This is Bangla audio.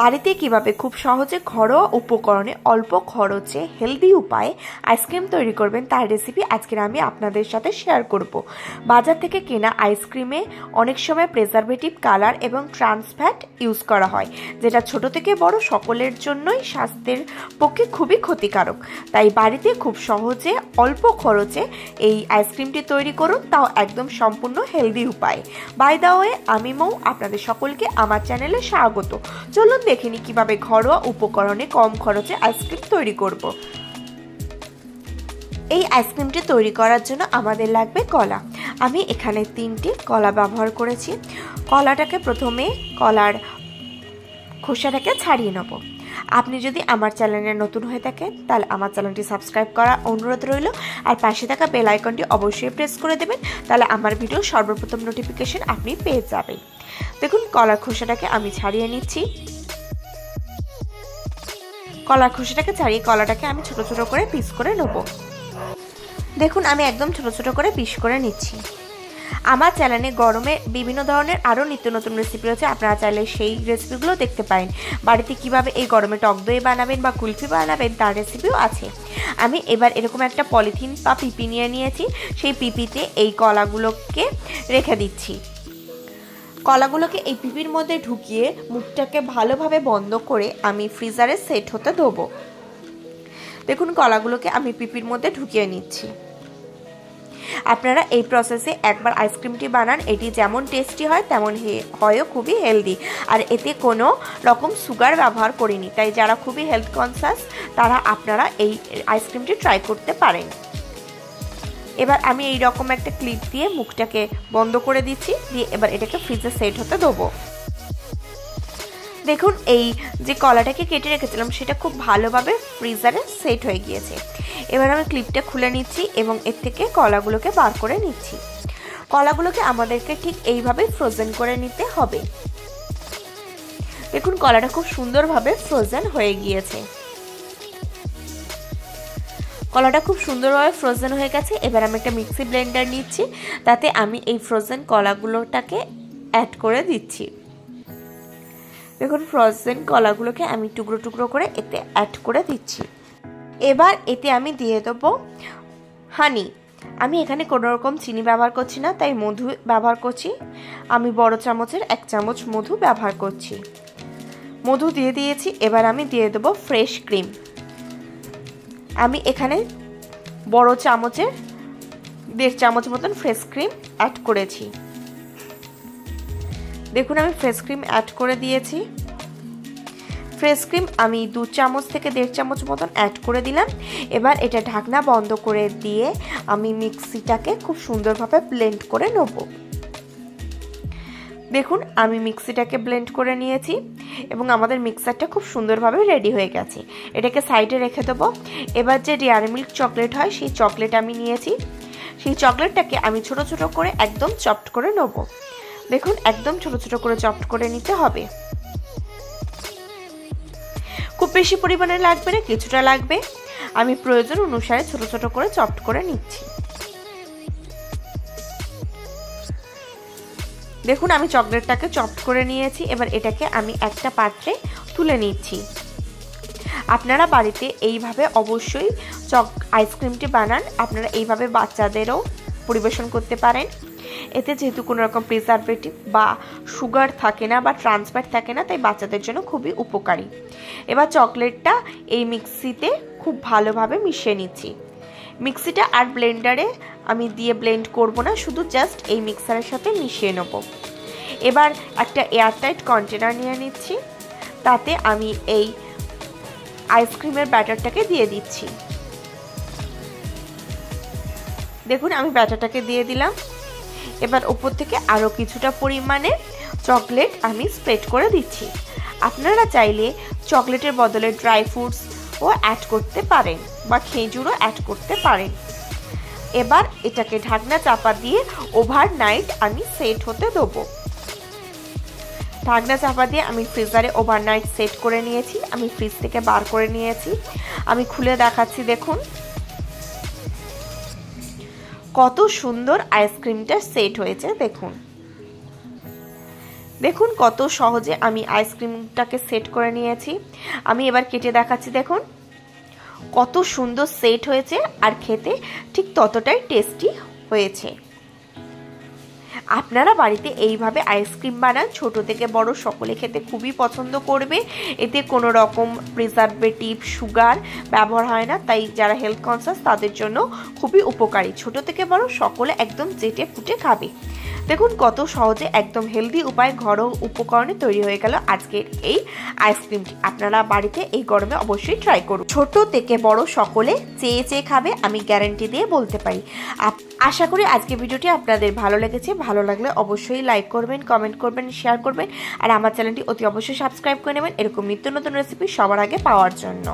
বাড়িতে কিভাবে খুব সহজে ঘরোয়া উপকরণে অল্প খরচে হেলদি উপায়ে আইসক্রিম তৈরি করবেন তার রেসিপি আজকে আমি আপনাদের সাথে শেয়ার করব। বাজার থেকে কেনা আইসক্রিমে অনেক সময় প্রিজারভেটিভ, কালার এবং ট্রান্স ফ্যাট ইউজ করা হয়, যেটা ছোট থেকে বড় সকলের জন্যই স্বাস্থ্যের পক্ষে খুবই ক্ষতিকারক। তাই বাড়িতে খুব সহজে অল্প খরচে এই আইসক্রিমটি তৈরি করুন, তাও একদম সম্পূর্ণ হেলদি উপায়ে। বাই দ্য ওয়ে, আমি মৌ, আপনাদের সকলকে আমার চ্যানেলে স্বাগত। চলুন দেখিনি কিভাবে ঘরোয়া উপকরণে কম খরচে আইসক্রিম তৈরি করব। এই আইসক্রিমটি তৈরি করার জন্য আমাদের লাগবে কলা। আমি এখানে 3টি কলা ব্যবহার করেছি। কলাটাকে প্রথমে কলার খোসাটাকে ছাড়িয়ে নেব। আপনি যদি আমার চ্যানেলে নতুন হয়ে থাকেন তাহলে আমার চ্যানেলটি সাবস্ক্রাইব করার অনুরোধ রইল, আর পাশে থাকা বেল আইকনটি অবশ্যই প্রেস করে দেবেন, তাহলে আমার ভিডিও সর্বপ্রথম নোটিফিকেশন আপনি পেয়ে যাবেন। দেখুন, কলার খোসাটাকে আমি ছাড়িয়ে নিচ্ছি। কলার খোসাটাকে ছাড়িয়ে কলাটাকে আমি ছোট ছোট করে পিস করে নেব। দেখুন, আমি একদম ছোট ছোট করে পিস করে নিচ্ছি। আমার চ্যানেলে গরমে বিভিন্ন ধরনের আরও নিত্য নতুন রেসিপি রয়েছে, আপনারা চাইলে সেই রেসিপিগুলো দেখতে পারেন। বাড়িতে কিভাবে এই গরমে টক দই বানাবেন বা কুলফি বানাবেন তার রেসিপিও আছে। আমি এবার এরকম একটা পলিথিন বা পিপি নিয়ে নিয়েছি, সেই পিপিতে এই কলাগুলোকে রেখে দিচ্ছি। কলাগুলোকে এই পিপির মধ্যে ঢুকিয়ে মুখটাকে ভালোভাবে বন্ধ করে আমি ফ্রিজারে সেট হতে দেবো। দেখুন, কলাগুলোকে আমি পিপির মধ্যে ঢুকিয়ে নিচ্ছি। আপনারা এই প্রসেসে একবার আইসক্রিমটি বানান, এটি যেমন টেস্টি হয় তেমন হয়ও খুবই হেলদি, আর এতে কোনো রকম সুগার ব্যবহার করিনি। তাই যারা খুবই হেলথ কনসাস তারা আপনারা এই আইসক্রিমটি ট্রাই করতে পারেন। এবার আমি এই রকম একটা ক্লিপ দিয়ে মুখটাকে বন্ধ করে দিচ্ছি, দিয়ে এবার এটাকে ফ্রিজে সেট হতে দেবো। দেখুন, এই যে কলাটাকে কেটে রেখেছিলাম সেটা খুব ভালোভাবে ফ্রিজারে সেট হয়ে গিয়েছে। এবার আমি ক্লিপটা খুলে নিচ্ছি এবং এর থেকে কলাগুলোকে বার করে নিচ্ছি। কলাগুলোকে আমাদেরকে ঠিক এইভাবে ফ্রোজেন করে নিতে হবে। দেখুন, কলাটা খুব সুন্দরভাবে ফ্রোজেন হয়ে গিয়েছে। কলাটা খুব সুন্দরভাবে ফ্রোজেন হয়ে গেছে। এবার আমি একটা মিক্সি ব্লেন্ডার নিচ্ছি, তাতে আমি এই ফ্রোজেন কলাগুলোটাকে অ্যাড করে দিচ্ছি। দেখুন, ফ্রোজেন কলাগুলোকে আমি টুকরো টুকরো করে এতে অ্যাড করে দিচ্ছি। এবার এতে আমি দিয়ে দেবো হানি। আমি এখানে কোনো রকম চিনি ব্যবহার করছি না, তাই মধু ব্যবহার করছি। আমি বড় চামচের 1 চামচ মধু ব্যবহার করছি। মধু দিয়ে দিয়েছি। এবার আমি দিয়ে দেবো ফ্রেশ ক্রিম। আমি এখানে বড় চামচের 1.5 চামচ মতন ফ্রেশ ক্রিম অ্যাড করেছি। দেখুন, আমি ফ্রেশ ক্রিম অ্যাড করে দিয়েছি। ফ্রেশ ক্রিম আমি 2 চামচ থেকে 1.5 চামচ মতন অ্যাড করে দিলাম। এবার এটা ঢাকনা বন্ধ করে দিয়ে আমি মিক্সিটাকে খুব সুন্দরভাবে ব্লেন্ড করে নেব। দেখুন, আমি মিক্সিটাকে ব্লেন্ড করে নিয়েছি এবং আমাদের মিক্সারটা খুব সুন্দরভাবে রেডি হয়ে গেছে। এটাকে সাইডে রেখে দেবো। এবার যে ডেয়ারি মিল্ক চকলেট হয় সেই চকলেট আমি নিয়েছি। সেই চকলেটটাকে আমি ছোট ছোট করে একদম চপড করে নেব। দেখুন, একদম ছোট ছোট করে চপড করে নিতে হবে। খুব বেশি পরিমাণে লাগবে না, কিছুটা লাগবে। আমি প্রয়োজন অনুসারে ছোট ছোট করে চপড করে নিচ্ছি। দেখুন, আমি চকলেটটাকে চপড করে নিয়েছি। এবার এটাকে আমি একটা পাত্রে তুলে নিচ্ছি। আপনারা বাড়িতে এইভাবে অবশ্যই আইসক্রিমটি বানান। আপনারা এইভাবে বাচ্চাদেরও পরিবেশন করতে পারেন। এতে যেহেতু কোনো রকম প্রিজারভেটিভ বা সুগার থাকে না বা ট্রান্স ফ্যাট থাকে না, তাই বাচ্চাদের জন্য খুবই উপকারী। এবার চকলেটটা এই মিক্সিতে খুব ভালোভাবে মিশিয়ে নিচ্ছি। মিক্সিটা আর ব্লেন্ডারে আমি দিয়ে ব্লেন্ড করব না, শুধু জাস্ট এই মিক্সারের সাথে মিশিয়ে নেব। এবার একটা এয়ারটাইট কন্টেনার নিয়ে নিচ্ছি, তাতে আমি এই আইসক্রিমের ব্যাটারটাকে দিয়ে দিচ্ছি। দেখুন, আমি ব্যাটারটাকে দিয়ে দিলাম। এবার উপর থেকে আরও কিছুটা পরিমাণে চকলেট আমি স্প্রেড করে দিচ্ছি। আপনারা চাইলে চকলেটের বদলে ড্রাই ফ্রুটসও অ্যাড করতে পারেন বা খেজুরও অ্যাড করতে পারেন। এবার এটাকে ঢাকনা চাপা দিয়ে ওভারনাইট আমি সেট হতে দেবো। ঢাকনা চাপা দিয়ে আমি ফ্রিজারে ওভারনাইট সেট করে নিয়েছি। আমি ফ্রিজ থেকে বার করে নিয়েছি। আমি খুলে দেখাচ্ছি। দেখুন, কত সুন্দর আইসক্রিমটা সেট হয়েছে। দেখুন, দেখুন কত সহজে আমি আইসক্রিমটাকে সেট করে নিয়েছি। আমি এবার কেটে দেখাচ্ছি। দেখুন কত সুন্দর সেট হয়েছে, আর খেতে ঠিক ততটাই টেস্টি হয়েছে। আপনারা বাড়িতে এইভাবে আইসক্রিম বানান, ছোট থেকে বড় সকলে খেতে খুবই পছন্দ করবে। এতে কোনো রকম প্রিজারভেটিভ, সুগার ব্যবহার হয় না, তাই যারা হেলথ কনসিয়াস তাদের জন্য খুবই উপকারী। ছোট থেকে বড় সকলে একদম চেটে পুটে খাবে। দেখুন কত সহজে একদম হেলদি উপায় ঘরোয়া উপকরণে তৈরি হয়ে গেল আজকের এই আইসক্রিমটি। আপনারা বাড়িতে এই গরমে অবশ্যই ট্রাই করুন। ছোট থেকে বড় সকলে চেয়ে চেয়ে খাবে, আমি গ্যারান্টি দিয়ে বলতে পারি। আশা করি আজকের ভিডিওটি আপনাদের ভালো লেগেছে। ভালো লাগলে অবশ্যই লাইক করবেন, কমেন্ট করবেন, শেয়ার করবেন, আর আমার চ্যানেলটি অতি অবশ্যই সাবস্ক্রাইব করে নেবেন এরকম নিত্য নতুন রেসিপি সবার আগে পাওয়ার জন্য।